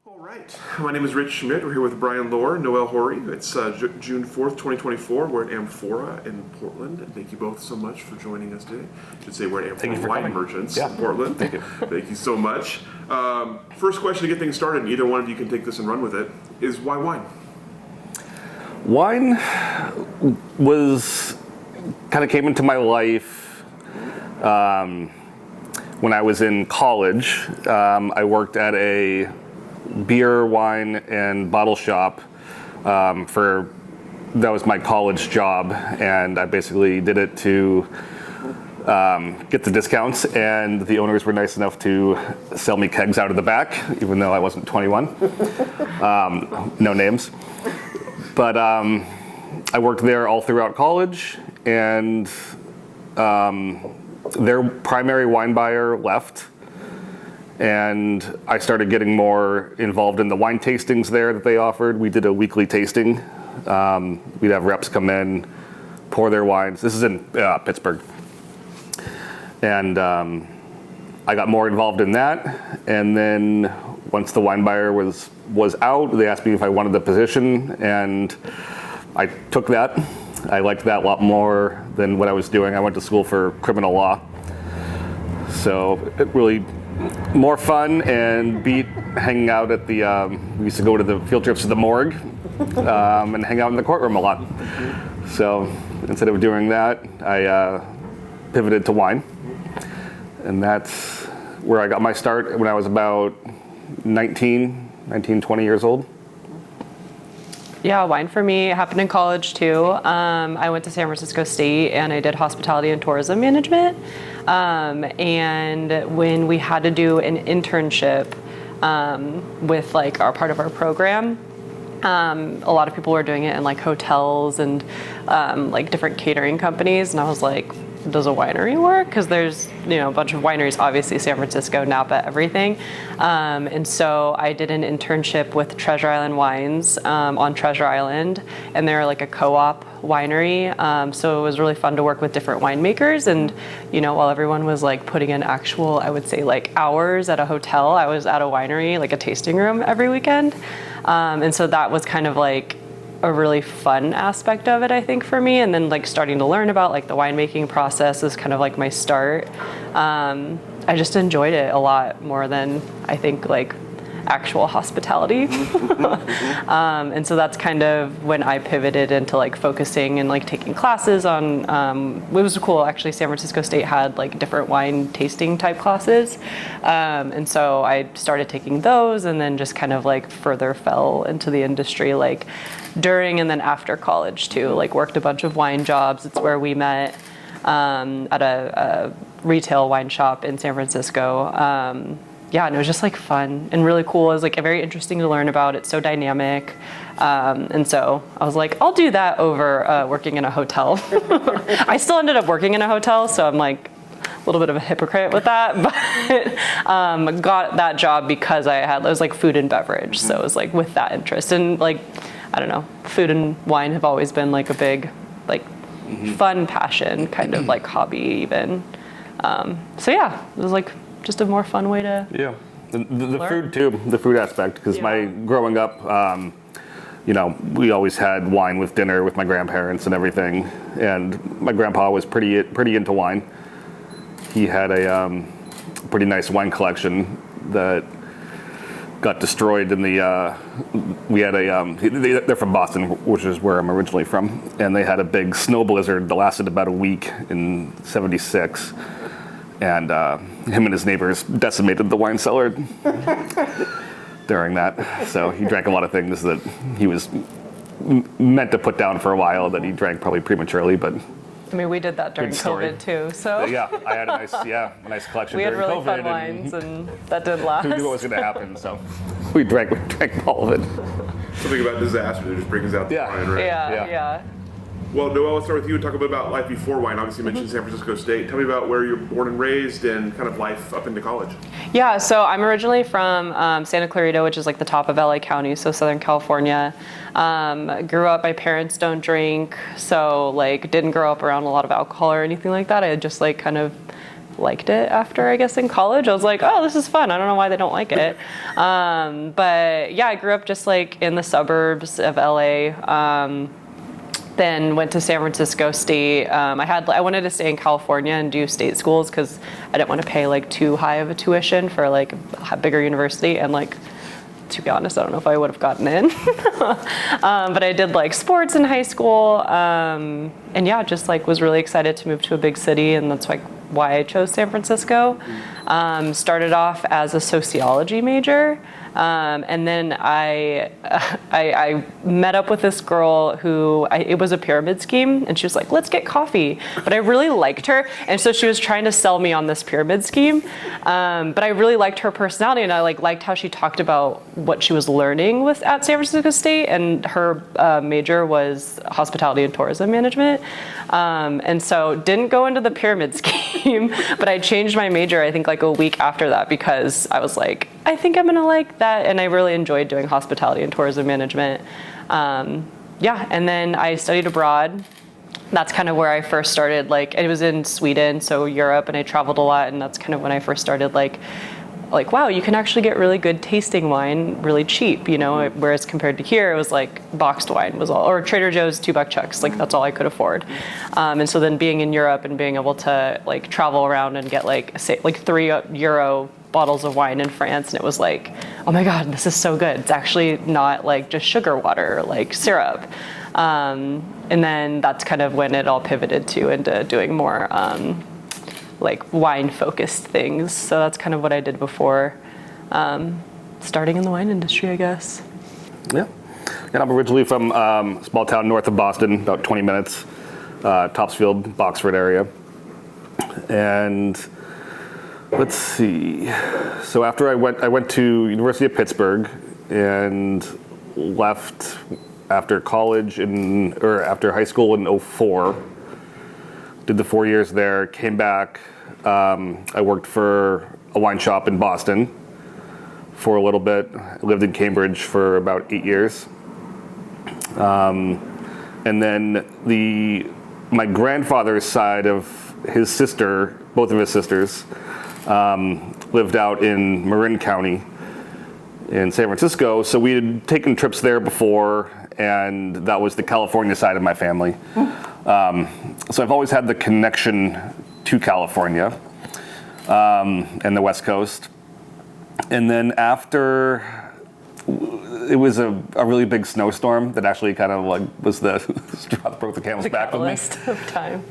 All right. My name is Rich Schmidt. We're here with Brian Loehr, Noelle Hori. It's June 4th, 2024. We're at Amphora in Portland. And thank you both so much for joining us today. I should say we're at Amphora Wine Merchants in Portland. Thank you. Thank you so much. First question to get things started, and either one of you can take this and run with it, is why wine? Wine came into my life when I was in college. I worked at a beer, wine, and bottle shop that was my college job, and I basically did it to get the discounts, and the owners were nice enough to sell me kegs out of the back, even though I wasn't 21. No names. But I worked there all throughout college, and their primary wine buyer left. And I started getting more involved in the wine tastings there that they offered. We did a weekly tasting. We'd have reps come in, pour their wines. This is in Pittsburgh. And I got more involved in that. And then once the wine buyer was out, they asked me if I wanted the position, and I took that. I liked that a lot more than what I was doing. I went to school for criminal law. So it really more fun and beat hanging out at the, we used to go to the field trips to the morgue and hang out in the courtroom a lot. So instead of doing that, I pivoted to wine. And that's where I got my start when I was about 19, 20 years old. Yeah, wine for me happened in college too. I went to San Francisco State and I did hospitality and tourism management. And when we had to do an internship with like our part of our program, a lot of people were doing it in like hotels and like different catering companies, and I was like, does a winery work? Because there's a bunch of wineries, obviously San Francisco, Napa, everything. And so I did an internship with Treasure Island Wines on Treasure Island, and they're like a co-op winery. So it was really fun to work with different winemakers, and while everyone was like putting in actual, I would say like hours at a hotel, I was at a winery, like a tasting room every weekend. And so that was kind of like a really fun aspect of it, I think, for me. And then like starting to learn about like the winemaking process is kind of like my start. I just enjoyed it a lot more than I think like actual hospitality. And so that's kind of when I pivoted into like focusing and like taking classes on, it was cool actually. San Francisco State had like different wine tasting type classes. And so I started taking those, and then just kind of like further fell into the industry like during and then after college too. Like worked a bunch of wine jobs. It's where we met at a retail wine shop in San Francisco. And it was just like fun and really cool. It was like very interesting to learn about. It's so dynamic. And so I was like, I'll do that over working in a hotel. I still ended up working in a hotel, so I'm like a little bit of a hypocrite with that, but got that job because it was like food and beverage. So it was like with that interest, and like, I don't know, food and wine have always been like a big, like fun passion, kind of like hobby even. So yeah, it was like just a more fun way to the food too, the food aspect, because my growing up, we always had wine with dinner with my grandparents and everything, and my grandpa was pretty into wine. He had a pretty nice wine collection that got destroyed in the we had they're from Boston, which is where I'm originally from, and they had a big snow blizzard that lasted about a week in '76. And him and his neighbors decimated the wine cellar during that. So he drank a lot of things that he was meant to put down for a while that he drank probably prematurely. But I mean, we did that during COVID too. So yeah, I had a nice collection. We had during really COVID, fun wines, and that did last. Who knew what was going to happen? So we drank all of it. Something about disaster that just brings out the wine, right? Yeah. Well, Noelle, let's start with you and talk a bit about life before wine. Obviously, you mentioned San Francisco State. Tell me about where you're born and raised and kind of life up into college. Yeah, so I'm originally from Santa Clarita, which is like the top of LA County, so Southern California. Grew up, my parents don't drink, so like didn't grow up around a lot of alcohol or anything like that. I had just like kind of liked it after, I guess, in college. I was like, oh, this is fun. I don't know why they don't like it. But yeah, I grew up just like in the suburbs of LA. Then went to San Francisco State. I wanted to stay in California and do state schools because I didn't want to pay like too high of a tuition for like a bigger university. And like, to be honest, I don't know if I would have gotten in. But I did like sports in high school. And yeah, just like was really excited to move to a big city, and that's like why I chose San Francisco. Started off as a sociology major. And then I met up with this girl who, it was a pyramid scheme, and she was like, let's get coffee. But I really liked her, and so she was trying to sell me on this pyramid scheme. But I really liked her personality, and I liked how she talked about what she was learning at San Francisco State, and her major was hospitality and tourism management. And so didn't go into the pyramid scheme, but I changed my major, I think like a week after that, because I was like, I think I'm gonna like that, and I really enjoyed doing hospitality and tourism management. Yeah, and then I studied abroad. That's kind of where I first started, like, it was in Sweden, so Europe, and I traveled a lot, and that's kind of when I first started like, wow, you can actually get really good tasting wine really cheap, you know, whereas compared to here, it was like boxed wine was all, or Trader Joe's $2 chucks, like that's all I could afford. And so then being in Europe and being able to like travel around and get like, say, like €3 bottles of wine in France, and it was like, oh my God, this is so good. It's actually not like just sugar water, like syrup. And then that's kind of when it all pivoted into doing more like wine-focused things. So that's kind of what I did before starting in the wine industry, I guess. Yeah. And I'm originally from a small town north of Boston, about 20 minutes, Topsfield, Boxford area. And let's see. So after I went to University of Pittsburgh and left after college after high school in 2004. Did the 4 years there, came back. I worked for a wine shop in Boston for a little bit. I lived in Cambridge for about 8 years. And then my grandfather's side of his sister, both of his sisters, lived out in Marin County in San Francisco. So we had taken trips there before, and that was the California side of my family. So I've always had the connection to California and the West Coast. And then after, it was a really big snowstorm that actually kind of like was the straw that broke the camel's back with me. Of time.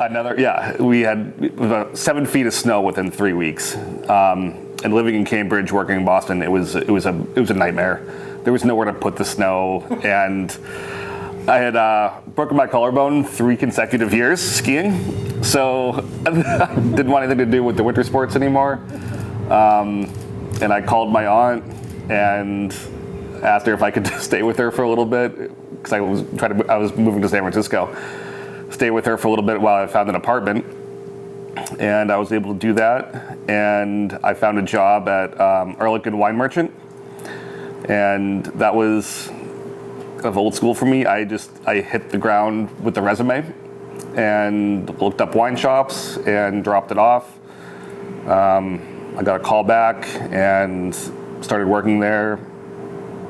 We had about 7 feet of snow within 3 weeks. And living in Cambridge, working in Boston, it was a nightmare. There was nowhere to put the snow, and I had broken my collarbone 3 consecutive years skiing, so I didn't want anything to do with the winter sports anymore. And I called my aunt and asked her if I could stay with her for a little bit, because I was moving to San Francisco. Stay with her for a little bit while I found an apartment, and I was able to do that. And I found a job at Arlequin Wine Merchant, and that was of old school for me. I hit the ground with the resume and looked up wine shops and dropped it off. I got a call back and started working there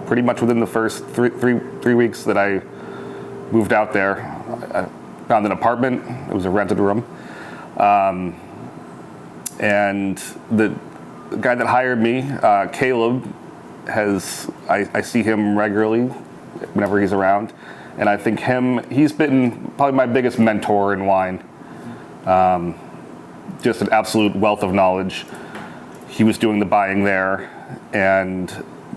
pretty much within the first three weeks that I moved out there. I found an apartment. It was a rented room. And the guy that hired me, Caleb, I see him regularly whenever he's around. And I think he's been probably my biggest mentor in wine. Just an absolute wealth of knowledge. He was doing the buying there. And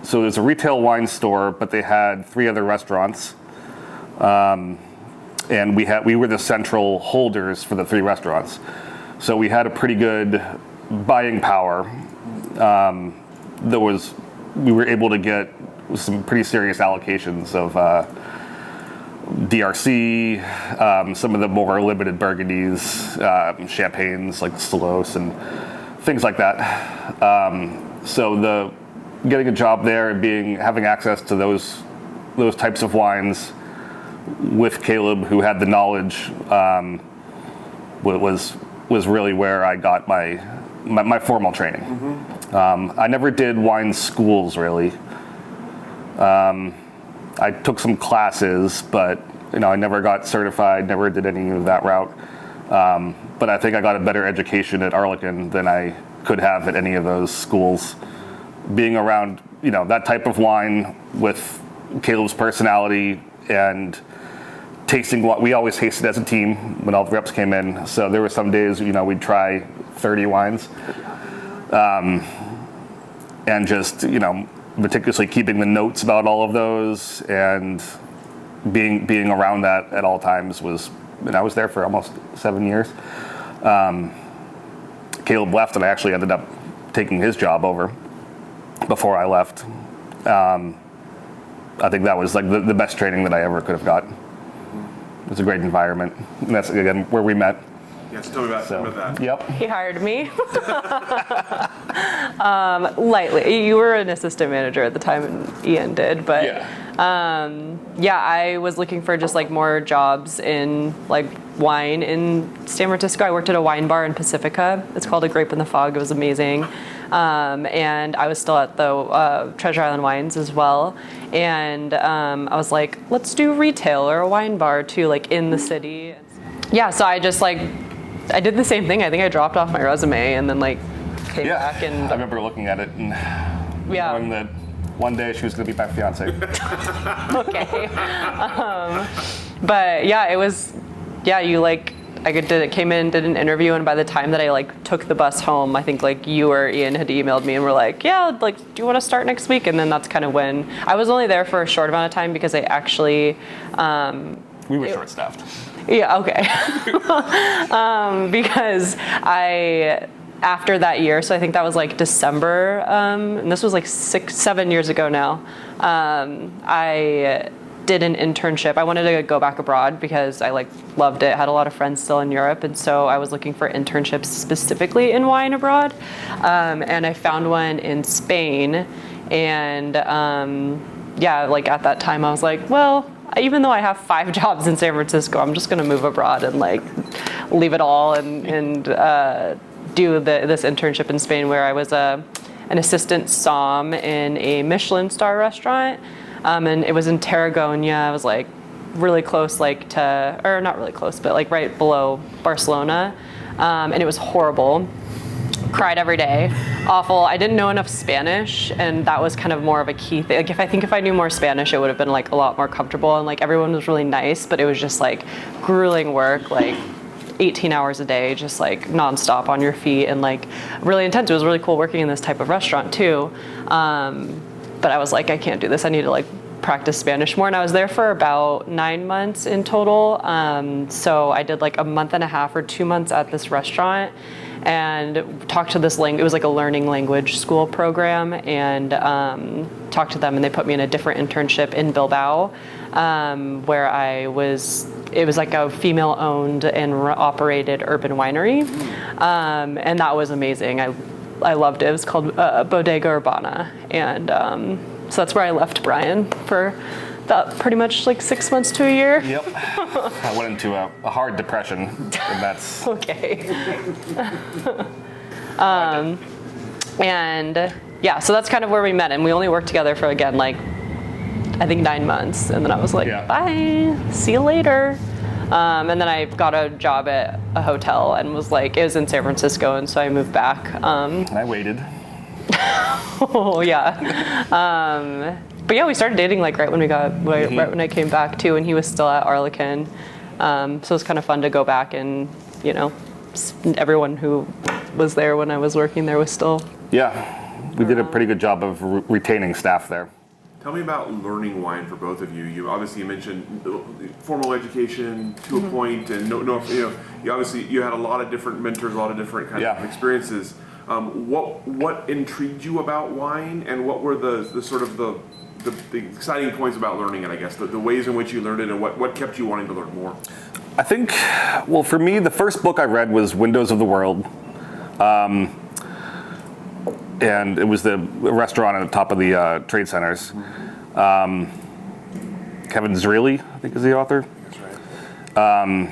so there's a retail wine store, but they had 3 other restaurants. And we were the central holders for the 3 restaurants. So we had a pretty good buying power. We were able to get some pretty serious allocations of DRC, some of the more limited Burgundies, champagnes like Stelos and things like that. So getting a job there and having access to those types of wines with Caleb, who had the knowledge, was really where I got my my formal training. I never did wine schools really. I took some classes, but I never got certified, never did any of that route. But I think I got a better education at Arlequin than I could have at any of those schools. Being around, that type of wine with Caleb's personality and tasting what we always tasted as a team when all the reps came in. So there were some days, we'd try 30 wines. And just, meticulously keeping the notes about all of those and being around that at all times was, and I was there for almost 7 years. Caleb left and I actually ended up taking his job over before I left. I think that was like the best training that I ever could have got. It was a great environment. And that's, again, where we met. Yes, tell me about that. Yep. He hired me. Lightly. You were an assistant manager at the time, and Ian did, but I was looking for just like more jobs in like wine in San Francisco. I worked at a wine bar in Pacifica. It's called A Grape in the Fog. It was amazing. And I was still at the Treasure Island Wines as well. And I was like, let's do retail or a wine bar too, like in the city. Yeah, so I just I did the same thing. I think I dropped off my resume and then came back and I remember looking at it and knowing that one day she was going to be my fiance. Okay. But yeah, it was, came in, did an interview, and by the time that I took the bus home, I think you or Ian had emailed me and were like, do you want to start next week? And then that's kind of when I was only there for a short amount of time because I actually we were short-staffed. Yeah, okay. Because after that year, so I think that was December, and this was 7 years ago now, I did an internship. I wanted to go back abroad because I loved it, had a lot of friends still in Europe, and so I was looking for internships specifically in wine abroad, and I found one in Spain, and at that time I was like, well, even though I have 5 jobs in San Francisco, I'm just going to move abroad and leave it all and do this internship in Spain where I was an assistant somm in a Michelin star restaurant, and it was in Tarragona. I was really close or not really close, but right below Barcelona, and it was horrible. Cried every day, awful. I didn't know enough Spanish, and that was kind of more of a key thing. If I knew more Spanish, it would have been a lot more comfortable, and everyone was really nice, but it was just grueling work, 18 hours a day, just nonstop on your feet, and really intense. It was really cool working in this type of restaurant too, but I was I can't do this. I need to practice Spanish more, and I was there for about 9 months in total. So I did a month and a half or 2 months at this restaurant and talked to this it was a learning language school program, and talked to them, and they put me in a different internship in Bilbao, where it was a female-owned and operated urban winery, and that was amazing. I loved it. It was called Bodega Urbana, and so that's where I left Brian for about pretty much 6 months to a year. Yep. I went into a hard depression, and that's... Okay. And yeah, so that's kind of where we met, and we only worked together for, again, I think 9 months, and then I was like, bye, see you later. And then I got a job at a hotel and was it was in San Francisco, and so I moved back. I waited. Oh, yeah. But yeah, we started dating right when right when I came back too, and he was still at Arlequin. So it was kind of fun to go back, and everyone who was there when I was working there was still. Yeah, we did a pretty good job of retaining staff there. Tell me about learning wine for both of you. You obviously mentioned formal education to a point, and you had a lot of different mentors, a lot of different kinds of experiences. What intrigued you about wine, and what were the sort of the exciting points about learning it? I guess the ways in which you learned it, and what kept you wanting to learn more. I think, well, for me, the first book I read was Windows of the World. And it was the restaurant at the top of the trade centers. Kevin Zreeli, I think, is the author. That's right.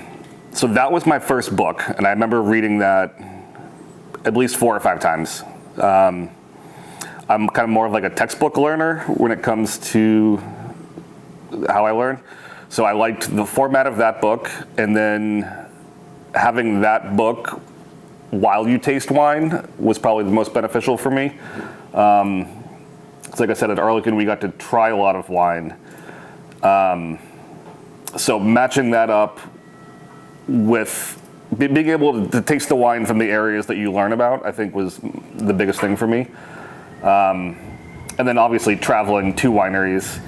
So that was my first book, and I remember reading that at least 4 or 5 times. I'm kind of more of like a textbook learner when it comes to how I learn. So I liked the format of that book, and then having that book while you taste wine was probably the most beneficial for me. Like I said, at Arlequin, we got to try a lot of wine. So matching that up with being able to taste the wine from the areas that you learn about, I think was the biggest thing for me. And then obviously traveling to wineries.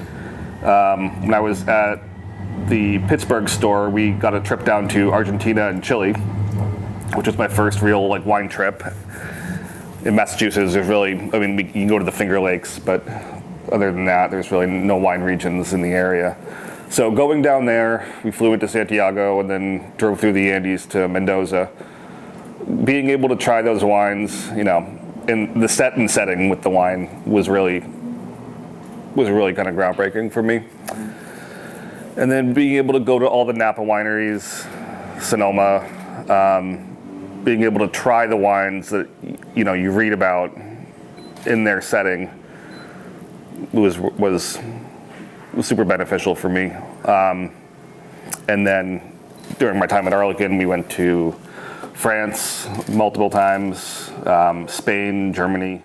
When I was at the Pittsburgh store, we got a trip down to Argentina and Chile, which was my first real like wine trip. In Massachusetts, there's really, I mean, you can go to the Finger Lakes, but other than that, there's really no wine regions in the area. So going down there, we flew into Santiago and then drove through the Andes to Mendoza. Being able to try those wines, you know, in the set and setting with the wine was really kind of groundbreaking for me. And then being able to go to all the Napa wineries, Sonoma, being able to try the wines that you know you read about in their setting was super beneficial for me. And then during my time at Arlequin, we went to France multiple times, Spain, Germany,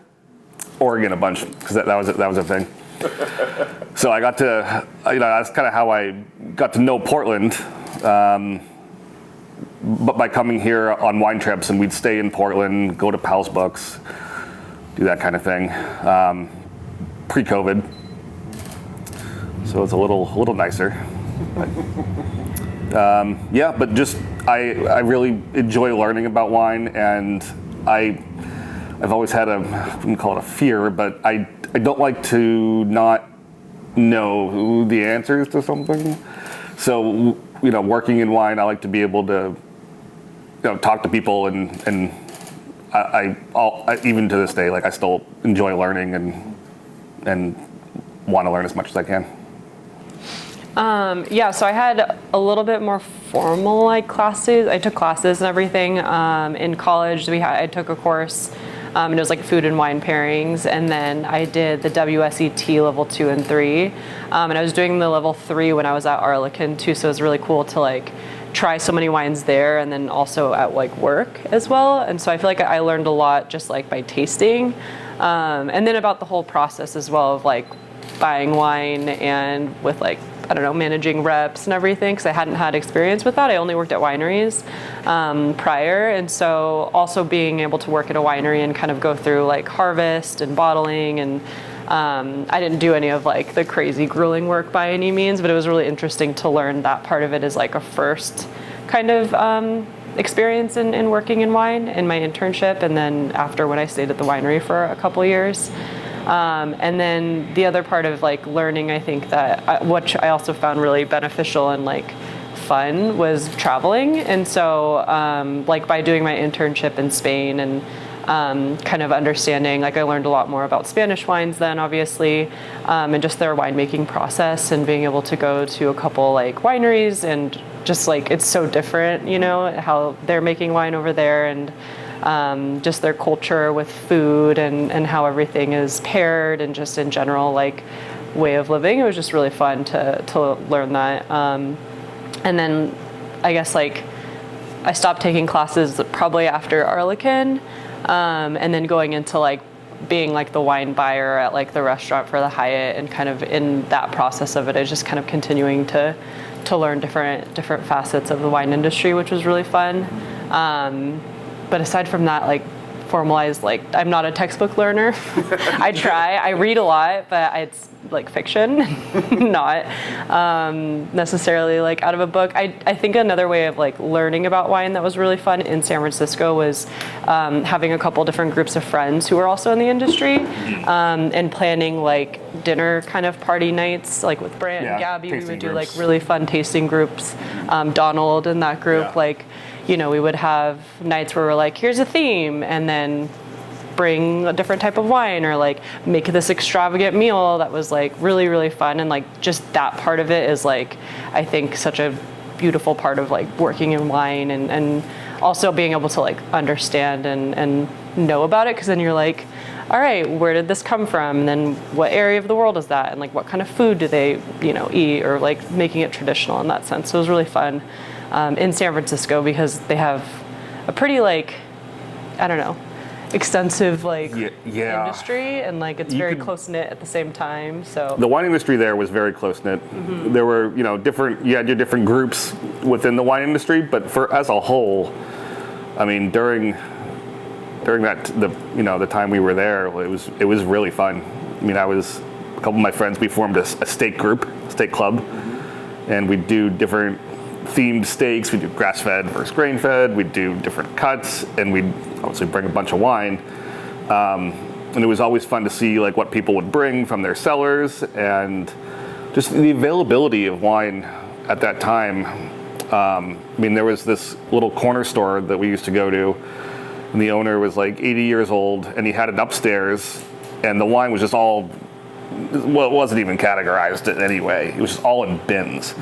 Oregon a bunch, because that was a thing. So I got to, you know, that's kind of how I got to know Portland. But by coming here on wine trips, and we'd stay in Portland, go to Powell's Books, do that kind of thing, pre-COVID. So it's a little nicer. But, yeah, but just I really enjoy learning about wine, and I've always had I wouldn't call it a fear, but I don't like to not know the answers to something. So, you know, working in wine, I like to be able to, you know, talk to people, and I even to this day, like I still enjoy learning and want to learn as much as I can. Yeah, so I had a little bit more formal like classes. I took classes and everything. In college, I took a course, and it was like food and wine pairings, and then I did the WSET level 2 and 3, and I was doing the level 3 when I was at Arlequin too. So it was really cool to like try so many wines there, and then also at like work as well. And so I feel like I learned a lot just like by tasting, and then about the whole process as well of like buying wine and with like, I don't know, managing reps and everything, because I hadn't had experience with that. I only worked at wineries prior, and so also being able to work at a winery and kind of go through like harvest and bottling, and I didn't do any of like the crazy grueling work by any means, but it was really interesting to learn that part of it as like a first kind of experience in working in wine in my internship, and then after when I stayed at the winery for a couple years. And then the other part of like learning, I think that which I also found really beneficial and like fun was traveling. And so like by doing my internship in Spain and kind of understanding, like I learned a lot more about Spanish wines then obviously, and just their winemaking process, and being able to go to a couple like wineries, and just like it's so different, you know, how they're making wine over there, and just their culture with food and how everything is paired, and just in general like way of living. It was just really fun to learn that. And then I guess like I stopped taking classes probably after Arlequin, and then going into like being like the wine buyer at like the restaurant for the Hyatt, and kind of in that process of it is just kind of continuing to learn different facets of the wine industry, which was really fun. But aside from that, like formalized, like I'm not a textbook learner. I read a lot, but it's like fiction, not necessarily like out of a book. I think another way of like learning about wine that was really fun in San Francisco was having a couple different groups of friends who were also in the industry, and planning like dinner kind of party nights, like with Brant and Gabby. We would do like really fun tasting groups. Donald and that group, like, you know, we would have nights where we're like, here's a theme, and then bring a different type of wine, or like make this extravagant meal that was like really, really fun. And like just that part of it is like, I think such a beautiful part of like working in wine, and also being able to like understand and know about it, because then you're like, all right, where did this come from? And then what area of the world is that? And like what kind of food do they, eat, or like making it traditional in that sense. So it was really fun in San Francisco, because they have a pretty extensive industry, and like it's very close knit at the same time. So the wine industry there was very close knit. There were you had your different groups within the wine industry, but as a whole, I mean during that the time we were there, it was really fun. I mean, a couple of my friends, we formed a steak club, and we'd do different themed steaks. We do grass-fed versus grain-fed. We do different cuts, and we'd obviously bring a bunch of wine. And it was always fun to see like what people would bring from their cellars, and just the availability of wine at that time. I mean, there was this little corner store that we used to go to, and the owner was like 80 years old, and he had it upstairs, and the wine was just all, well, it wasn't even categorized in any way. It was just all in bins.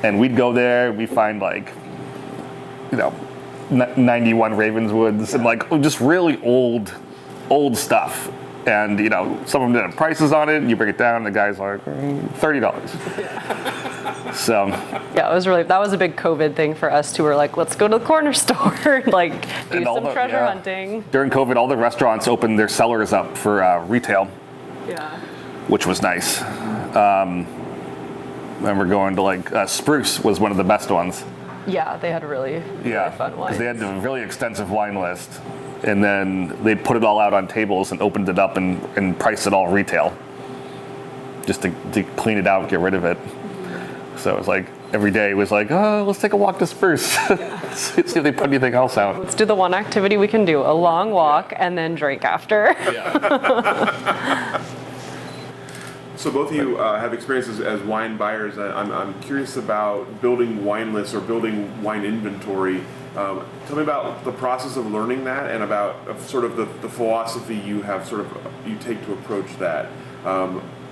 And we'd go there, and we'd find 91 Ravenswoods, and like just really old stuff. And some of them didn't have prices on it, and you bring it down, and the guy's like, $30. So yeah, that was a big COVID thing for us too. We're like, let's go to the corner store, do some treasure hunting. During COVID, all the restaurants opened their cellars up for retail. Yeah. Which was nice. I remember going to Spruce was one of the best ones. Yeah, they had really fun wines. Because they had a really extensive wine list, and then they put it all out on tables and opened it up and priced it all retail, just to clean it out, get rid of it. So it was like every day was like, oh, let's take a walk to Spruce. See if they put anything else out. Let's do the one activity we can do, a long walk and then drink after. Yeah. So both of you have experiences as wine buyers. I'm curious about building wine lists or building wine inventory. Tell me about the process of learning that, and about sort of the philosophy you take to approach that.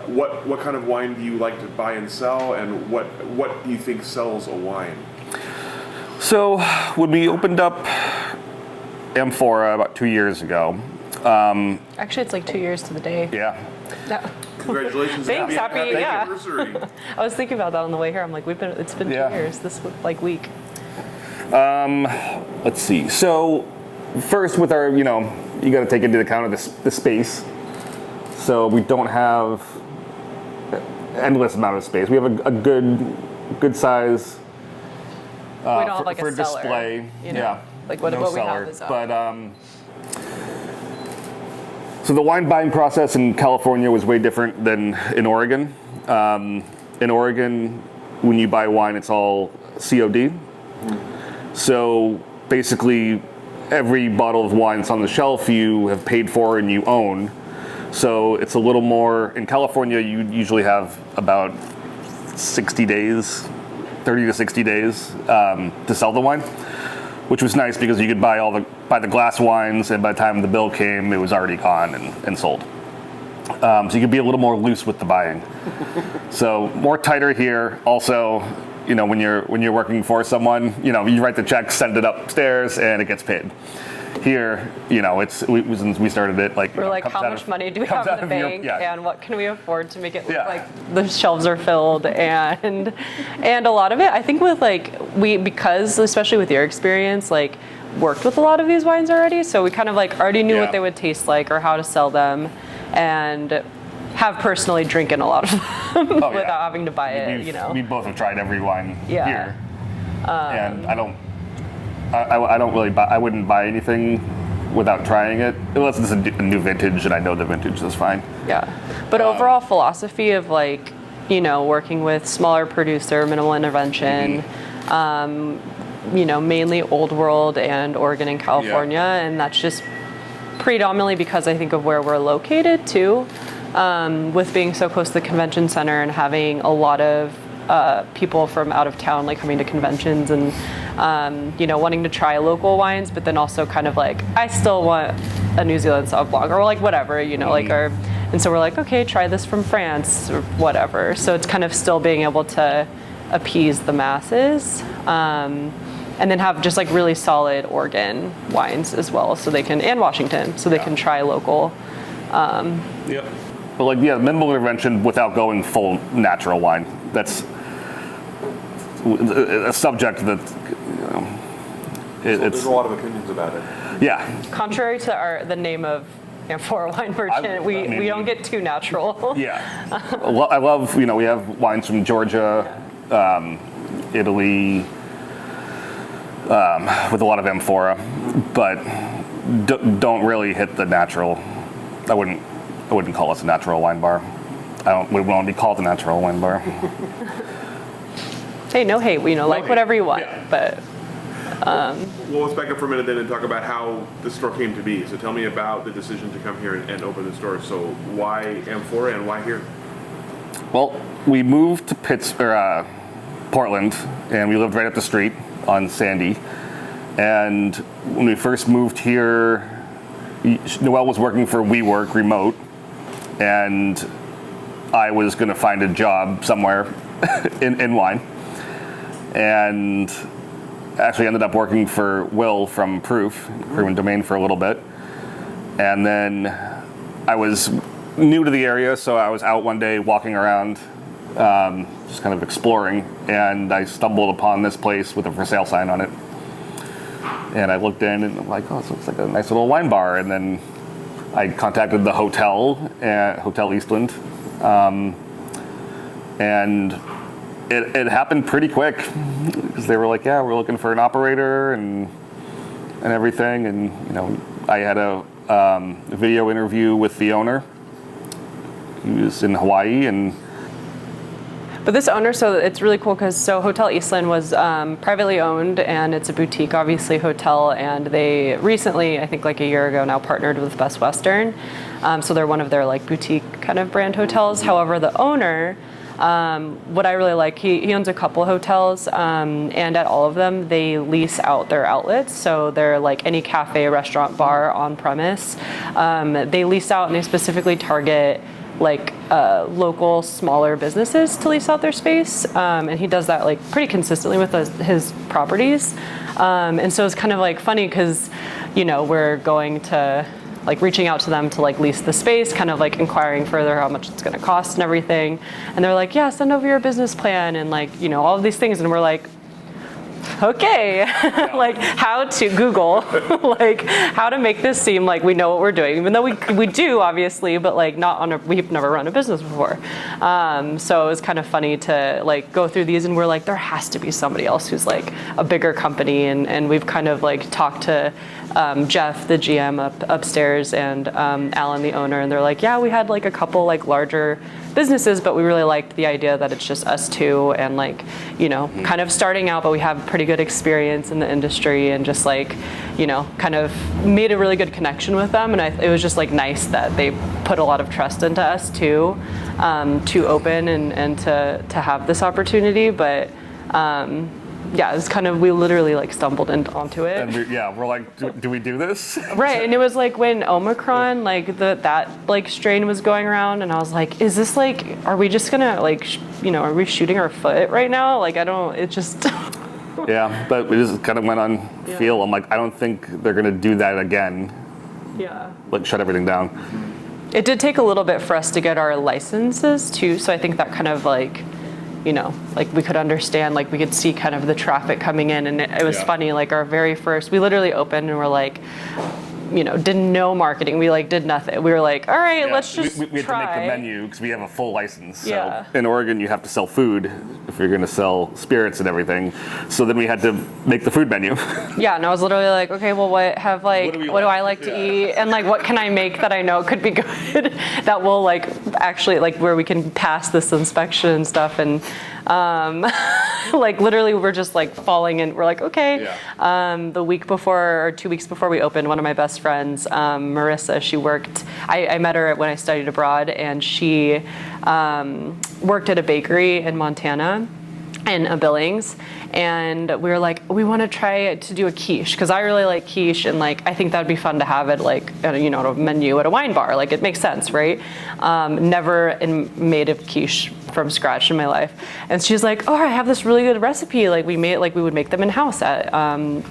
What kind of wine do you like to buy and sell, and what do you think sells a wine? So when we opened up Amphora about 2 years ago. Actually, it's like 2 years to the day. Yeah. No. Congratulations! Thanks, happy anniversary. I was thinking about that on the way here. I'm like, it's been 2 years this week. Let's see. So first, with our, you got to take into account of the space. So we don't have endless amount of space. We have a good size. We don't have like for a cellar, display. Yeah. Like what no we cellar. have is up. But so the wine buying process in California was way different than in Oregon. In Oregon, when you buy wine, it's all COD. So basically, every bottle of wine that's on the shelf you have paid for and you own. So it's a little more, in California, you usually have about 60 days, 30 to 60 days to sell the wine, which was nice because you could buy the glass wines, and by the time the bill came, it was already gone and sold. So you could be a little more loose with the buying. So more tighter here. Also, when you're working for someone, you write the check, send it upstairs, and it gets paid. Here, since we started it, we're like, how much money do we have in the bank, and what can we afford to make it look like the shelves are filled, and a lot of it, I think, with because especially with your experience, worked with a lot of these wines already, so we kind of already knew what they would taste like or how to sell them, and have personally drinking a lot of them without having to buy it. We both have tried every wine here, and I wouldn't buy anything without trying it, unless it's a new vintage and I know the vintage is fine. Yeah, but overall philosophy of working with smaller producer, minimal intervention, mainly Old World and Oregon and California, and that's just predominantly because I think of where we're located too, with being so close to the convention center and having a lot of people from out of town coming to conventions and wanting to try local wines, but then also kind of I still want a New Zealand Sauv Blanc or whatever, and so we're okay, try this from France or whatever. So it's kind of still being able to appease the masses. and then have just like really solid Oregon wines as well, so they can, and Washington, so they can try local. Yep. But like, yeah, minimal intervention without going full natural wine. That's a subject that, There's a lot of opinions about it. Yeah. Contrary to the name of Amphora Wine Merchant, we don't get too natural. Yeah. I love, we have wines from Georgia, Italy, with a lot of amphora, but don't really hit the natural. I wouldn't call us a natural wine bar. We want to be called a natural wine bar. Hey, no hate. Like whatever you want, but. Well, let's back up for a minute then and talk about how the store came to be. So tell me about the decision to come here and open the store. So why Amphora and why here? Well, we moved to Portland, and we lived right up the street on Sandy. And when we first moved here, Noelle was working for WeWork remote, and I was going to find a job somewhere in wine. And actually ended up working for Will from Proof and Domain for a little bit. And then I was new to the area, so I was out one day walking around, just kind of exploring, and I stumbled upon this place with a for sale sign on it. And I looked in and I'm like, oh, this looks like a nice little wine bar. And then I contacted the hotel, Hotel Eastland, and it happened pretty quick, because they were like, yeah, we're looking for an operator and everything. And I had a video interview with the owner. He was in Hawaii, But this owner, so it's really cool because Hotel Eastland was privately owned, and it's a boutique, obviously, hotel. And they recently, I think like a year ago now, partnered with Best Western. So they're one of their like boutique kind of brand hotels. However, the owner, what I really like, he owns a couple hotels, and at all of them, they lease out their outlets. So they're like any cafe, restaurant, bar on premise. They lease out, and they specifically target like local smaller businesses to lease out their space, and he does that like pretty consistently with his properties, and so it's kind of like funny because we're going to like reaching out to them to like lease the space, kind of like inquiring further how much it's going to cost and everything, and they're like, yeah, send over your business plan and like all of these things, and we're like, okay, like how to Google, like how to make this seem like we know what we're doing, even though we do obviously, but like we've never run a business before. So it was kind of funny to like go through these, and we're like, there has to be somebody else who's like a bigger company, and we've kind of like talked to Jeff, the GM upstairs, and Alan, the owner, and they're like, yeah, we had like a couple like larger businesses, but we really liked the idea that it's just us two, and like kind of starting out, but we have pretty good experience in the industry, and just like kind of made a really good connection with them. And it was just like nice that they put a lot of trust into us too, to open and to have this opportunity. But yeah, it's kind of, we literally like stumbled onto it. And we're like, do we do this? Right, and it was like when Omicron, like that like strain was going around, and I was like, is this like, are we just gonna like, are we shooting our foot right now? Like, it just. Yeah, but we just kind of went on feel. I'm like, I don't think they're gonna do that again. Yeah. Like shut everything down. It did take a little bit for us to get our licenses too, so I think that kind of like, like we could understand, like we could see kind of the traffic coming in, and it was funny, like our very first, we literally opened and we're like, didn't know marketing. We like did nothing. We were like, all right, let's just we had try. to make the menu because we have a full license. Yeah. So in Oregon, you have to sell food if you're going to sell spirits and everything. So then we had to make the food menu. Yeah, and I was literally like, okay, well, what do I like to eat, and like what can I make that I know could be good that will like actually like where we can pass this inspection and stuff, and like literally we're just like falling in. We're like, okay. The week before or 2 weeks before we opened, one of my best friends, Marissa, she worked, I met her when I studied abroad, and she worked at a bakery in Montana in Billings, and we were like, we want to try to do a quiche, because I really like quiche, and like I think that'd be fun to have it like a menu at a wine bar, like it makes sense, right? Never made a quiche from scratch in my life. And she's like, oh, I have this really good recipe. Like we would make them in house at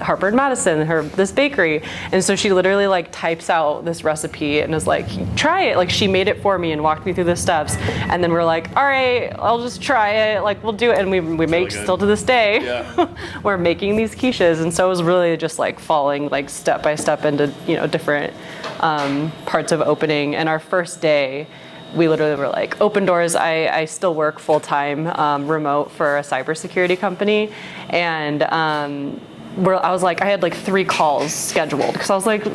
Harper and Madison, this bakery. And so she literally like types out this recipe and is like, try it. Like she made it for me and walked me through the steps. And then we're like, all right, I'll just try it. Like we'll do it. And we make really still to this day. Yeah. We're making these quiches. And so it was really just like falling like step by step into, different parts of opening. And our first day, we literally were like, open doors. I still work full time remote for a cybersecurity company. And I was like, I had like 3 calls scheduled because I was like,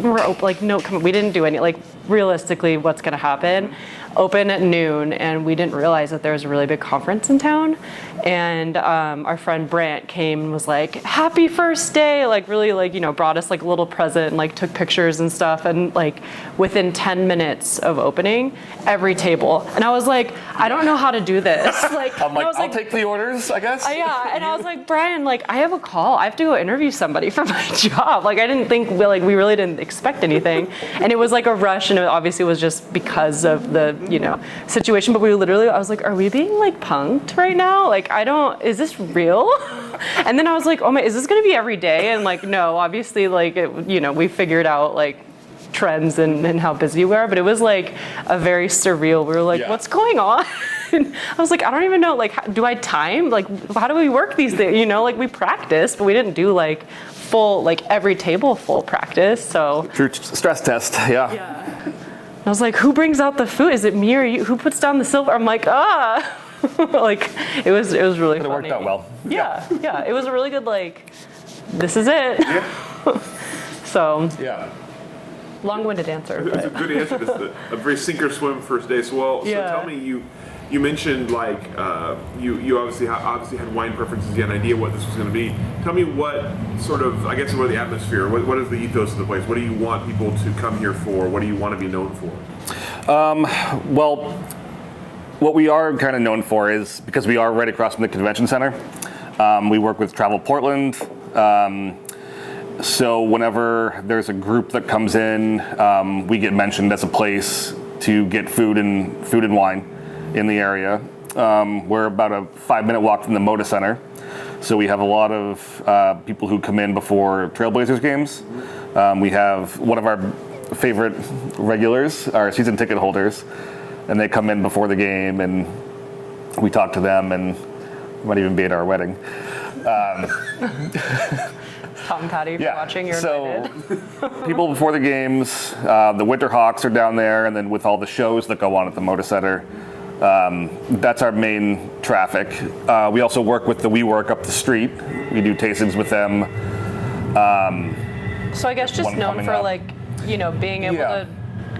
no, come on, we didn't do any, like realistically what's going to happen. Open at noon, and we didn't realize that there was a really big conference in town. And our friend Brant came and was like, happy first day, like really like, brought us like a little present and like took pictures and stuff. And like within 10 minutes of opening, every table. And I was like, I don't know how to do this. Like, I'll take the orders, I guess. Yeah, and I was like, Brian, like I have a call. I have to go interview somebody for my job. Like I didn't think, we really didn't expect anything. And it was like a rush, and it obviously was just because of the, situation. But I was like, are we being like punked right now? Like, is this real? And then I was like, oh my, is this gonna be every day? And like, no, obviously like, we figured out like trends and how busy we are, but it was like a very surreal, we were like, what's going on? And I was like, I don't even know, like, do I time? Like, how do we work these things? Like we practiced, but we didn't do like full, like every table full practice, so. True stress test, yeah. I was like, who brings out the food? Is it me or you? Who puts down the silver? I'm like, like it was really funny. It worked out well. Yeah. It was a really good like, this is it. Yeah. So. Yeah. Long-winded answer. It's a good answer. Just a very sink or swim first day. So tell me, you mentioned like you obviously had wine preferences. You had an idea what this was going to be. Tell me what sort of, I guess, what the atmosphere, what is the ethos of the place? What do you want people to come here for? What do you want to be known for? Well, what we are kind of known for is because we are right across from the convention center. We work with Travel Portland. So whenever there's a group that comes in, we get mentioned as a place to get food and wine in the area. We're about a 5-minute walk from the Moda Center. So we have a lot of people who come in before Trailblazers games. We have one of our favorite regulars, our season ticket holders, and they come in before the game and we talk to them, and might even be at our wedding. Tom Patty, if you're watching, you're invited. People before the games, the Winter Hawks are down there, and then with all the shows that go on at the Moda Center, that's our main traffic. We also work with the WeWork up the street. We do tastings with them. So I guess just known for like, being able to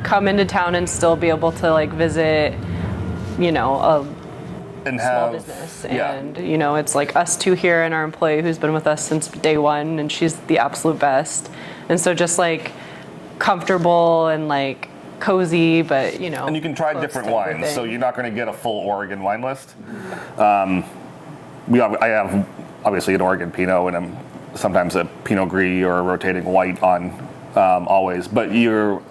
come into town and still be able to like visit, a small business. And, it's like us two here and our employee who's been with us since day one, and she's the absolute best. And so just like comfortable and like cozy, but and you can try different wines, everything. So you're not going to get a full Oregon wine list. I have obviously an Oregon Pinot and sometimes a Pinot Gris or a rotating white on always, but you're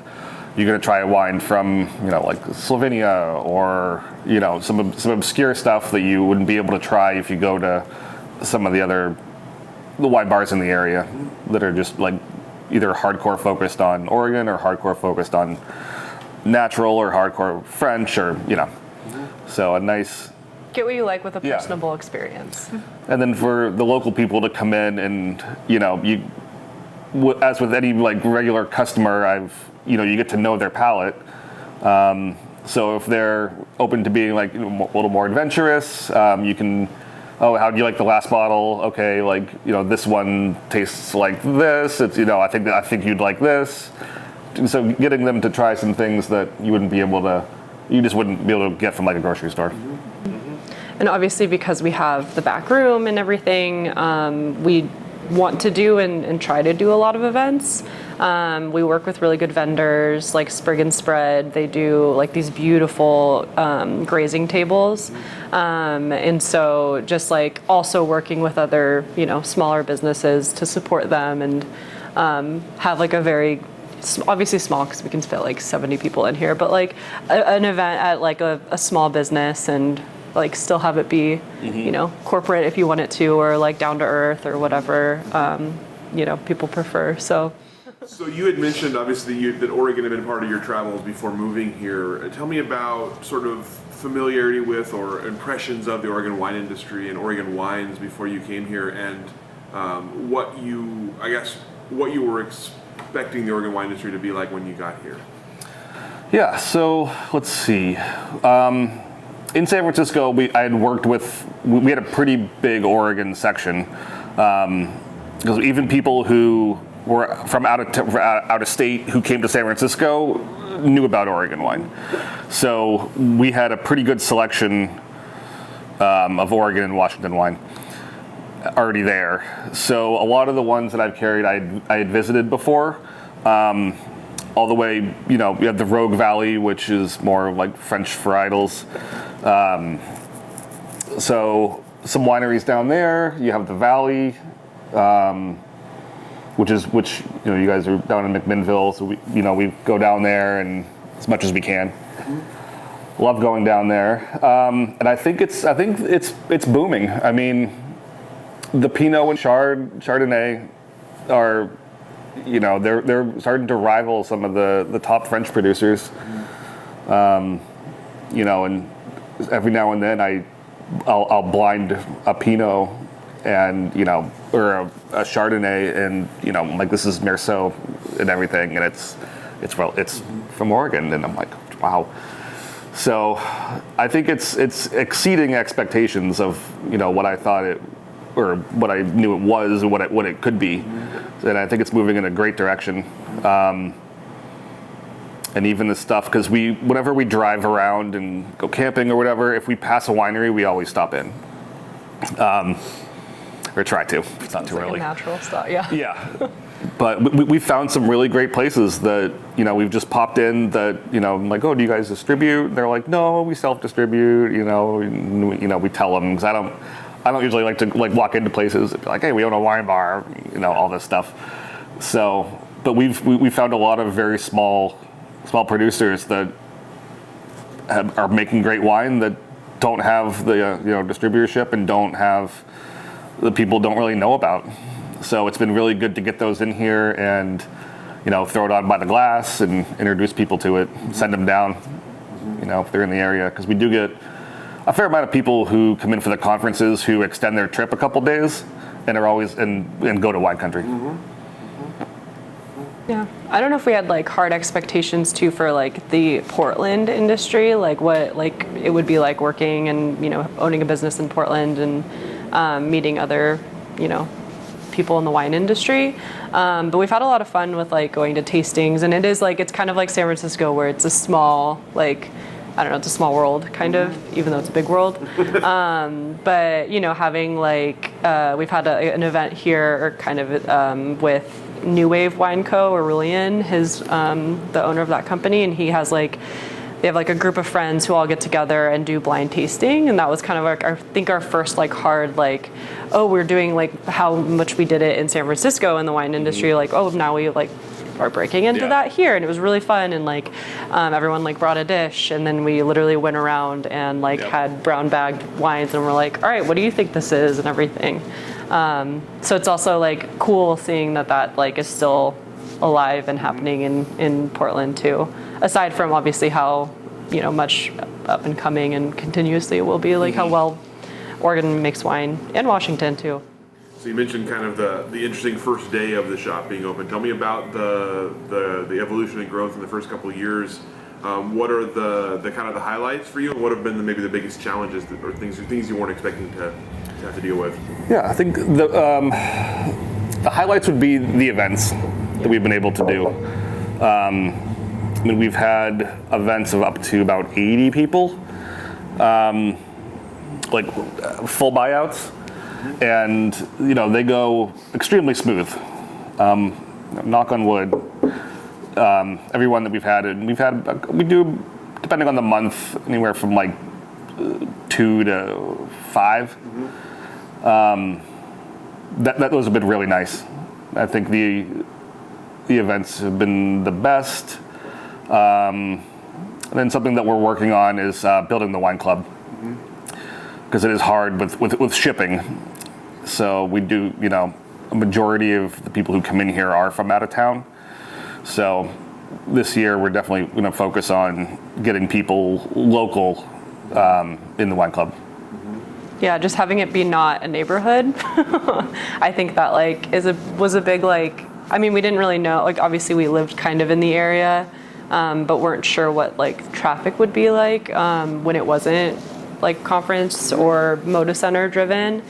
going to try a wine from like Slovenia or some obscure stuff that you wouldn't be able to try if you go to some of the wine bars in the area that are just like either hardcore focused on Oregon or hardcore focused on natural or hardcore French or so a nice get what you like with a personable experience. And then for the local people to come in and as with any like regular customer, you get to know their palate. So if they're open to being like a little more adventurous, you can. Oh, how do you like the last bottle? Okay, like this one tastes like this. It's I think you'd like this. So getting them to try some things that you just wouldn't be able to get from like a grocery store. And obviously because we have the back room and everything, we want to do and try to do a lot of events. We work with really good vendors like Sprig and Spread. They do like these beautiful grazing tables. And so just like also working with other, smaller businesses to support them and have like a very, obviously small because we can fit like 70 people in here, but like an event at like a small business and like still have it be, corporate if you want it to, or like down to earth or whatever, people prefer. So you had mentioned obviously that Oregon had been part of your travels before moving here. Tell me about sort of familiarity with or impressions of the Oregon wine industry and Oregon wines before you came here, and what you were expecting the Oregon wine industry to be like when you got here. Yeah, so let's see. In San Francisco, we had a pretty big Oregon section, because even people who were from out of state who came to San Francisco knew about Oregon wine. So we had a pretty good selection of Oregon and Washington wine already there. So a lot of the ones that I've carried, I had visited before. All the way, you have the Rogue Valley, which is more like French varietals. So some wineries down there. You have the Valley, which you guys are down in McMinnville, so we go down there and as much as we can. Love going down there, and I think it's booming. I mean, the Pinot and Chardonnay are, they're starting to rival some of the top French producers. And every now and then I'll blind a Pinot and or a Chardonnay, and like, this is Merceau and everything, and it's from Oregon, and I'm like, wow. So I think it's exceeding expectations of what I thought it, or what I knew it was, or what it could be. And I think it's moving in a great direction. And even the stuff, because whenever we drive around and go camping or whatever, if we pass a winery, we always stop in. Or try to. It's not too early. Natural stuff, yeah. Yeah. But we found some really great places that, we've just popped in that, I'm like, oh, do you guys distribute? And they're like, no, we self-distribute, we tell them, because I don't usually like to walk into places and be like, hey, we own a wine bar, all this stuff. So, but we found a lot of very small producers that are making great wine that don't have the distributorship and the people don't really know about. So it's been really good to get those in here and throw it on by the glass and introduce people to it, send them down, if they're in the area, because we do get a fair amount of people who come in for the conferences who extend their trip a couple days and are always and go to wine country. Yeah, I don't know if we had like hard expectations too for like the Portland industry, like what like it would be like working and owning a business in Portland and meeting other people in the wine industry. But we've had a lot of fun with like going to tastings, and it's kind of like San Francisco, where it's a small it's a small world, kind of, even though it's a big world. But, having we've had an event here, or kind of with New Wave Wine Co. Aurelian, the owner of that company, and he has they have a group of friends who all get together and do blind tasting, and that was kind of our first hard we're doing how much we did it in San Francisco in the wine industry, now we are breaking into that here, and it was really fun, and everyone brought a dish, and then we literally went around and had brown bagged wines, and we're like, all right, what do you think this is, and everything. So it's also cool seeing that is still alive and happening in Portland too, aside from obviously how much up and coming and continuously it will be, how well Oregon makes wine, and Washington too. So you mentioned kind of the interesting first day of the shop being open. Tell me about the evolution and growth in the first couple of years. What are the kind of the highlights for you, and what have been maybe the biggest challenges or things you weren't expecting to have to deal with? Yeah, I think the highlights would be the events that we've been able to do. We've had events of up to about 80 people, full buyouts. And they go extremely smooth. Knock on wood. Everyone that we've had, and we do, depending on the month, anywhere from 2 to 5. Those have been really nice. I think the events have been the best. And then something that we're working on is building the wine club. because it is hard with shipping. So we do, a majority of the people who come in here are from out of town. So this year we're definitely going to focus on getting people local in the wine club. Yeah, just having it be not a neighborhood. I think that was a big we didn't really know, obviously we lived kind of in the area, but weren't sure what traffic would be like when it wasn't conference or Moda Center driven.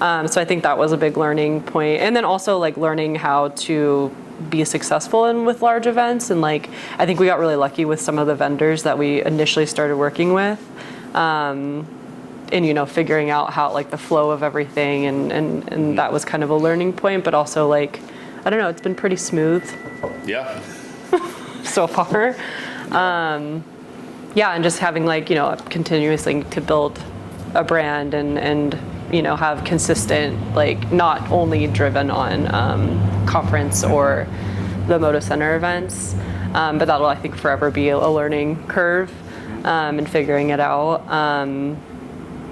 So I think that was a big learning point. And then also learning how to be successful with large events. And I think we got really lucky with some of the vendors that we initially started working with. And figuring out how the flow of everything and that was kind of a learning point, but also I don't know, it's been pretty smooth. Yeah. So far. Yeah, and just having continuously to build a brand and have consistent, not only driven on conference or the Moda Center events, but that'll I think forever be a learning curve and figuring it out.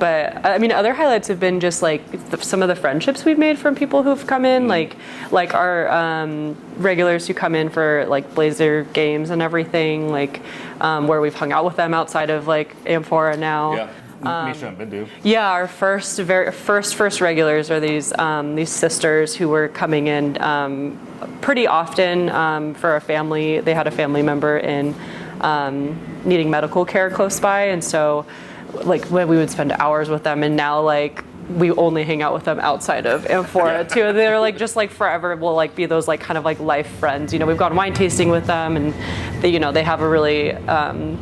But other highlights have been just some of the friendships we've made from people who've come in, like our regulars who come in for Blazer games and everything, where we've hung out with them outside of Amphora now. Yeah. Misha and Bindu. Yeah, our first regulars are these sisters who were coming in pretty often for a family. They had a family member in needing medical care close by, and so when we would spend hours with them, and now we only hang out with them outside of Amphora too. They're just forever will be those kind of life friends. We've gone wine tasting with them, and they have a really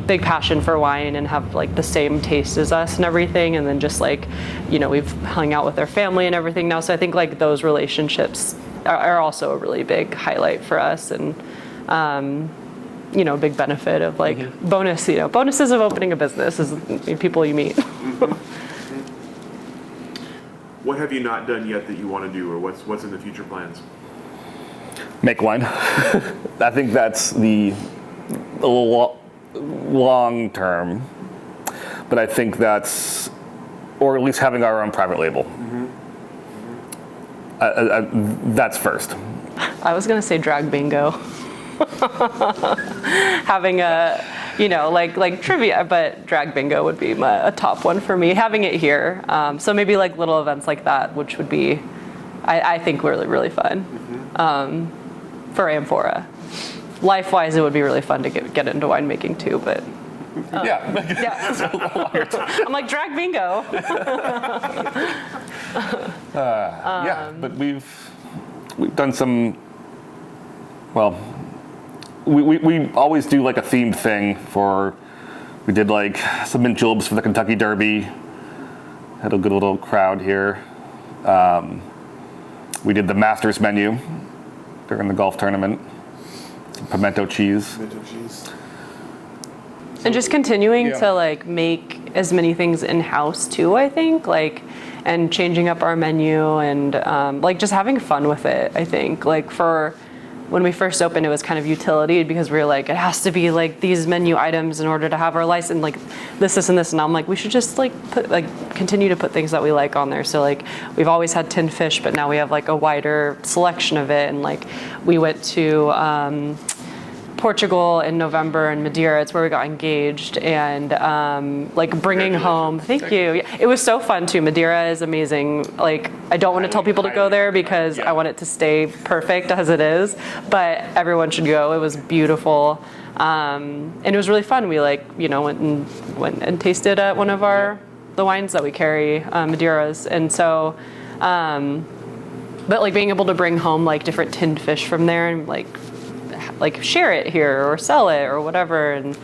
big passion for wine and have the same taste as us and everything. And then just we've hung out with their family and everything now. So I think those relationships are also a really big highlight for us, and big benefit of bonuses of opening a business is people you meet. What have you not done yet that you want to do, or what's in the future plans? Make wine. I think that's the long term, but I think that's, or at least having our own private label. That's first. I was gonna say drag bingo. Having a trivia, but drag bingo would be a top one for me. Having it here, so maybe little events like that, which would be, I think, really really fun for Amphora. Life-wise, it would be really fun to get into winemaking too, but. Yeah. I'm drag bingo. Yeah, but we've done some. Well, we always do a themed thing we did some mint juleps for the Kentucky Derby. Had a good little crowd here. We did the Masters menu during the golf tournament. Some pimento cheese. And just continuing to make as many things in-house too, I think, and changing up our menu and just having fun with it, I think. For when we first opened, it was kind of utility because we were it has to be these menu items in order to have our license, this, and this. And I'm we should just put continue to put things that we like on there. So we've always had tinned fish, but now we have a wider selection of it. And we went to Portugal in November and Madeira. It's where we got engaged, and bringing home. Thank you. Yeah, it was so fun too. Madeira is amazing. I don't want to tell people to go there because I want it to stay perfect as it is, but everyone should go. It was beautiful, and it was really fun. We went and tasted at one of the wines that we carry, Madeiras, and so. But being able to bring home different tinned fish from there and share it here or sell it or whatever, and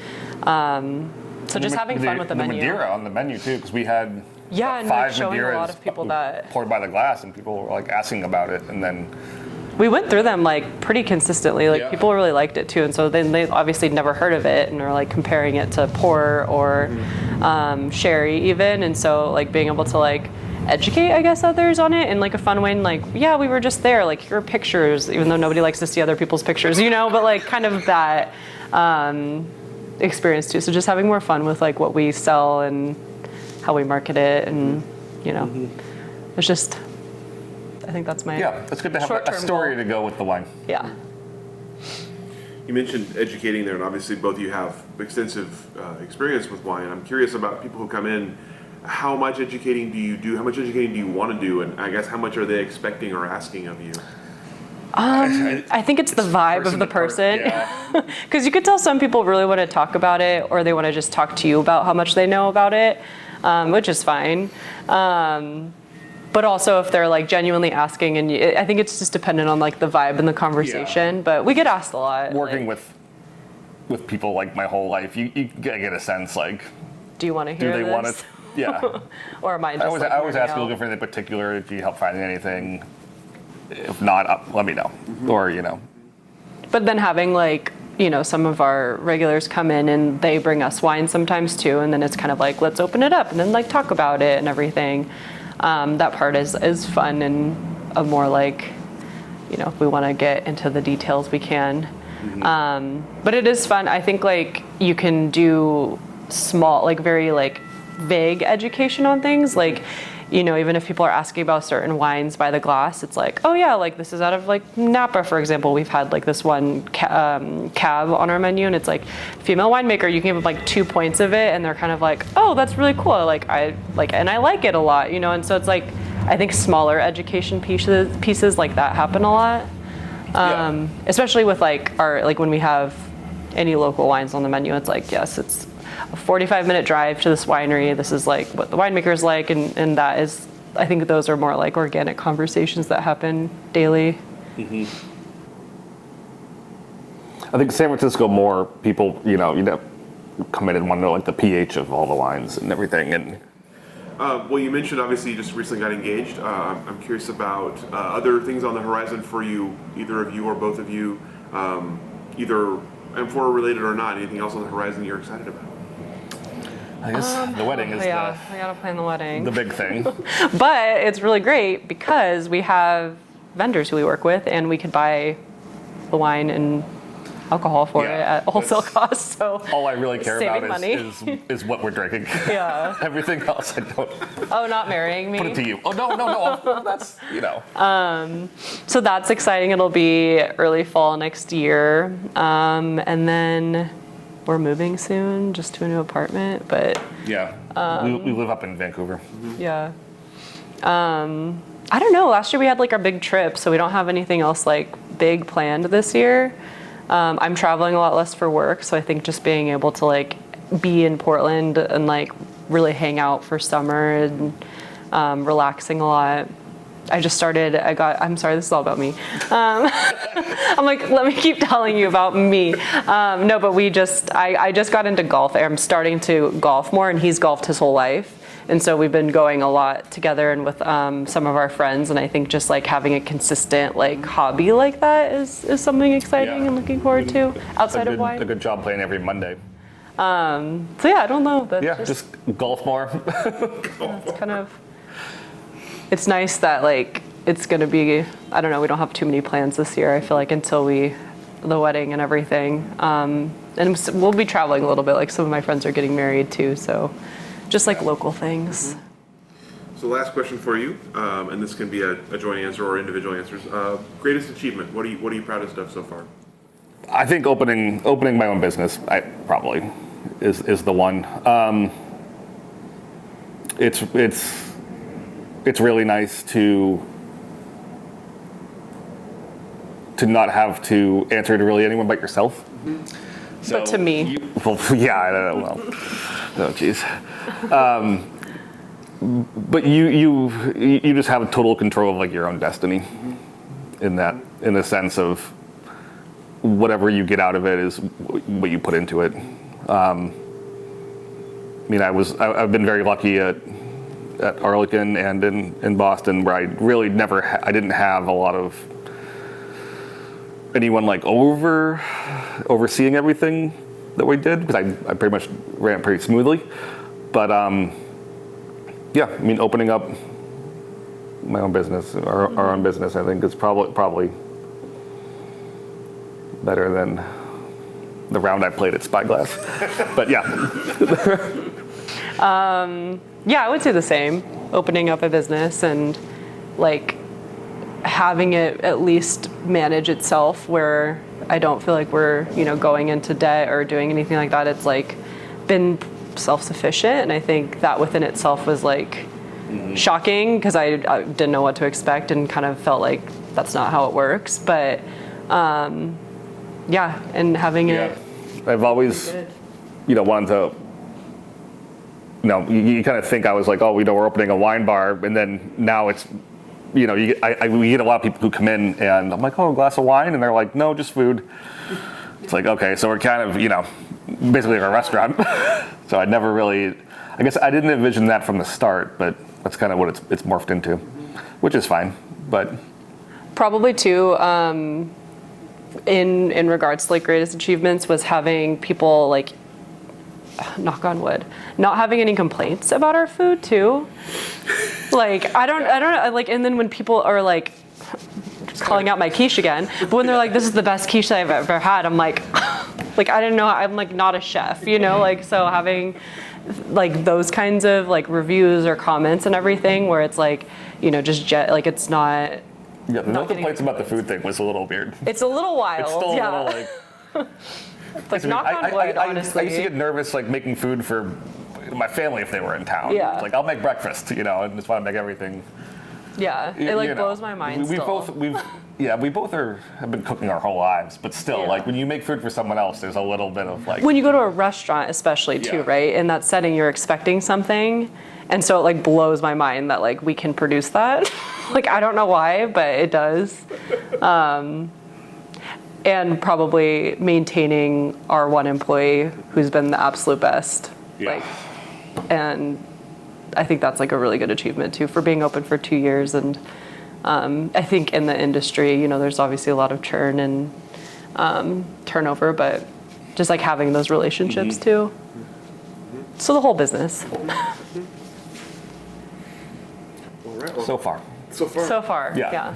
so just having fun with the menu. Madeira on the menu too, because we had and 5 showing Madeiras a lot of people that poured by the glass, and people were asking about it, and then we went through them pretty consistently. People really liked it too, and so then they obviously never heard of it and are comparing it to pour or sherry even, and so being able to educate, I guess, others on it in a fun way. And we were just there. Here are pictures, even though nobody likes to see other people's pictures, but kind of that experience too. So just having more fun with what we sell and how we market it, and it's just, I think that's my It's good to have a short-term story goal. to go with the wine. Yeah. You mentioned educating there, and obviously both of you have extensive experience with wine. I'm curious about people who come in. How much educating do you do? How much educating do you want to do? And I guess how much are they expecting or asking of you? I think it's the vibe of the person. Because you could tell some people really want to talk about it, or they want to just talk to you about how much they know about it, which is fine. But also if they're like genuinely asking, and I think it's just dependent on like the vibe and the conversation. But we get asked a lot. Working with people like my whole life, you get a sense like, do you want to hear do they this? want to? Yeah. Or am I just I always ask you looking for anything particular. Do you help finding anything? If not, let me know. Or But then having like, some of our regulars come in and they bring us wine sometimes too, and then it's kind of like, let's open it up and then like talk about it and everything. That part is fun and a more like, if we want to get into the details, we can. But it is fun. I think like you can do small, like very like vague education on things. Like, even if people are asking about certain wines by the glass, it's like, oh yeah, like this is out of like Napa, for example. We've had like this one cab on our menu, and it's like female winemaker. You can give like 2 points of it, and they're kind of like, oh, that's really cool. I like it a lot, And so it's like, I think smaller education pieces like that happen a lot, especially with like when we have any local wines on the menu. It's like, yes, it's a 45-minute drive to this winery. This is like what the winemaker's like, and that is, I think those are more like organic conversations that happen daily. I think San Francisco, more people, come in and want to know like the pH of all the wines and everything. And well, you mentioned obviously you just recently got engaged. I'm curious about other things on the horizon for you, either of you or both of you, either M4 related or not. Anything else on the horizon you're excited about? I guess the wedding is we gotta plan the wedding. the big thing. But it's really great because we have vendors who we work with, and we could buy the wine and alcohol for it at wholesale cost. So All I really care saving about money. is what we're drinking. Yeah. Everything else I don't Oh, not marrying me. put it to you. Oh no. That's So that's exciting. It'll be early fall next year, and then we're moving soon, just to a new apartment. But we live up in Vancouver. yeah, I don't know. Last year we had like our big trip, so we don't have anything else like big planned this year. I'm traveling a lot less for work, so I think just being able to like be in Portland and like really hang out for summer and relaxing a lot. I'm sorry, this is all about me. I'm like, let me keep telling you about me. No, but I just got into golf. I'm starting to golf more, and he's golfed his whole life. And so we've been going a lot together and with some of our friends, and I think just like having a consistent like hobby like that is something exciting and looking forward to outside of wine. A good job playing every Monday. So yeah, I don't know. That's just golf more. it's kind of, it's nice that like it's gonna be, I don't know, we don't have too many plans this year. I feel like until the wedding and everything. And we'll be traveling a little bit. Like some of my friends are getting married too, so just like local things. So last question for you, and this can be a joint answer or individual answers. Greatest achievement, what are you proudest of so far? I think opening my own business, probably is the one. It's really nice to not have to answer to really anyone but yourself. So But to me. I don't know. Well, oh jeez. But you just have total control of like your own destiny, in the sense of whatever you get out of it is what you put into it. I mean, I've been very lucky at Arlequin and in Boston, where I really I didn't have a lot of anyone like overseeing everything that we did, because I pretty much ran it pretty smoothly. But yeah, I mean, opening up my own business, our own business, I think is probably better than the round I played at Spyglass. But yeah. Yeah, I would say the same. opening up a business and like having it at least manage itself, where I don't feel like we're, going into debt or doing anything like that. It's like been self-sufficient, and I think that within itself was like shocking, because I didn't know what to expect and kind of felt like that's not how it works. But and having it. I've always, wanted to. You kind of think I was like, oh, we're opening a wine bar, and then now it's, we get a lot of people who come in, and I'm like, oh, a glass of wine, and they're like, no, just food. It's like, okay, so we're kind of, basically like a restaurant. So I never really, I guess I didn't envision that from the start, but that's kind of what it's morphed into, which is fine. But probably too, in regards to like greatest achievements, was having people like, knock on wood, not having any complaints about our food too. Like I don't like, and then when people are like calling out my quiche again, but when they're like, this is the best quiche I've ever had, I'm like like I didn't know, I'm like not a chef, like, so having like those kinds of like reviews or comments and everything where it's like, like it's not. Yeah, the no complaints about the food thing was a little weird. It's a little wild. It's still a little like. Like knock on wood, honestly. I used to get nervous like making food for my family if they were in town. Yeah. It's like I'll make breakfast, and just want to make everything. Yeah, it like blows my mind. We both have been cooking our whole lives, but still, like when you make food for someone else, there's a little bit of like. When you go to a restaurant, especially too, right? In that setting, you're expecting something, and so it like blows my mind that like we can produce that. Like I don't know why, but it does. And probably maintaining our one employee who's been the absolute best. Yeah. Like, and I think that's like a really good achievement too, for being open for 2 years. And I think in the industry, there's obviously a lot of churn and turnover, but just like having those relationships too. So the whole business. All right. Well, So far. So far, yeah.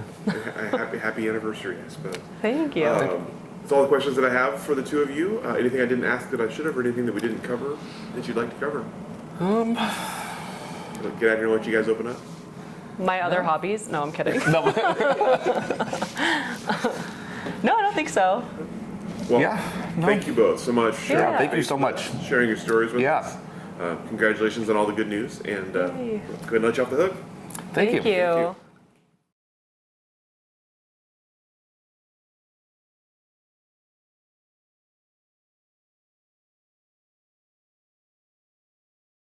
Happy anniversary, I suppose. Thank you. That's all the questions that I have for the two of you. Anything I didn't ask that I should have, or anything that we didn't cover that you'd like to cover? Get out here and let you guys open up. My other hobbies? No, I'm kidding. No. No, I don't think so. Well, thank you both so much. Yeah. Thank you so much. Sharing your stories with us. Yeah. Congratulations on all the good news, and go ahead and let you off the hook. Thank you. Thank you.